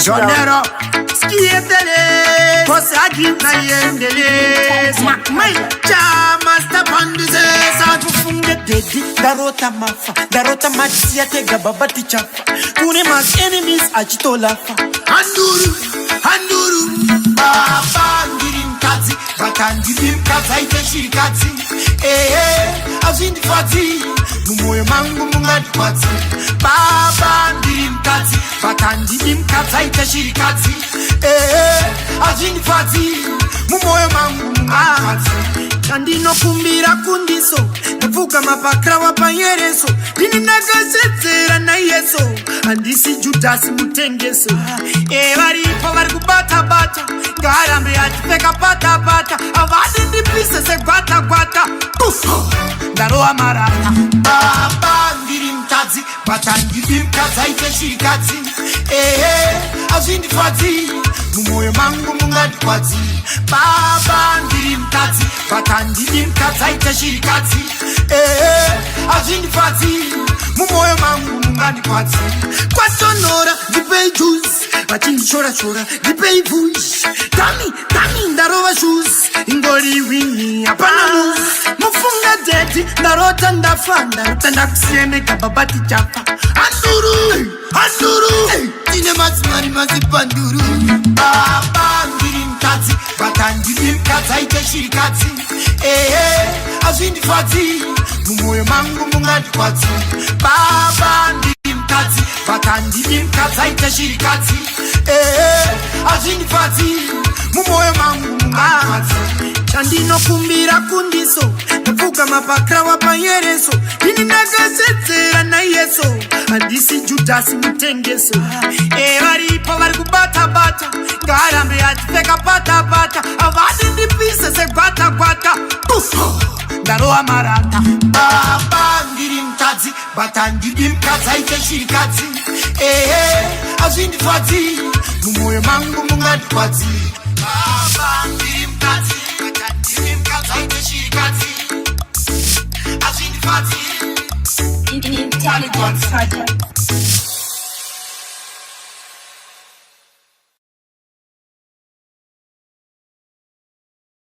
Jonero, skietele, posagi na yendele. Mai chama sta pandize, sa kufunge dedi. Darota matsia tega babati chafa. Kune mas enemies achitolafa. Handuru, baba ngirim kazi, bakangirim kazi ite shirikazi. Azindi fati, mumoyo mangu mungadi fati. Baba ngirim kazi, bakangirim kazi ite shirikazi. Azindi fati, mumoyo mangu mungadi fati. Kandino kumbira kundiso, navuga mapakra wapanyereso. Dini nagazetera na yeso, andisi Judasi mutengeso. Varipo vari kubata, ngarambe atipeka pata. Avadi ndipise se gwata. Ndaroa marata. Baba ndiri mkazi, bata ndiri mkazi aite shirikazi. Azindi fati, mumoyo mangu mungadi kwazi. Baba ndiri mkazi, bata ndiri mkazi aite shirikazi. Azindi fati, mumoyo mangu mungadi kwazi. Kwa sonora, dipei juice. Bati chora, dipei vuish. Tami, ndaroa shoes. Ingori wingi, apana moose. Mufunga dedi, ndarota ndafanda. Rutanda kusiene kababati chapa. Anduru, tine mazi panduru. Baba ndiri mkazi, bata ndiri mkazi aite shirikazi. Azindi fati, mumoyo mangu mungadi kwazi. Baba ndiri mkazi, bata ndiri mkazi aite shirikazi. Azindi fati, mumoyo mangu mungadi kwazi. Chandino kumbira kundiso, navuga mapakra wapanyereso. Dini nagazetera na yeso, andisi Judasi mutengeso. Varipo vari kubata, ngarambe atipeka pata. Avadi ndipise se gwata. Ndaroa marata. Baba ndiri mkazi, bata ndiri mkazi aite shirikazi. Azindi fati, mumoyo mangu mungadi kwazi. Baba ndiri mkazi, bata ndiri mkazi aite shirikazi. Azindi fati, Intelligence Project.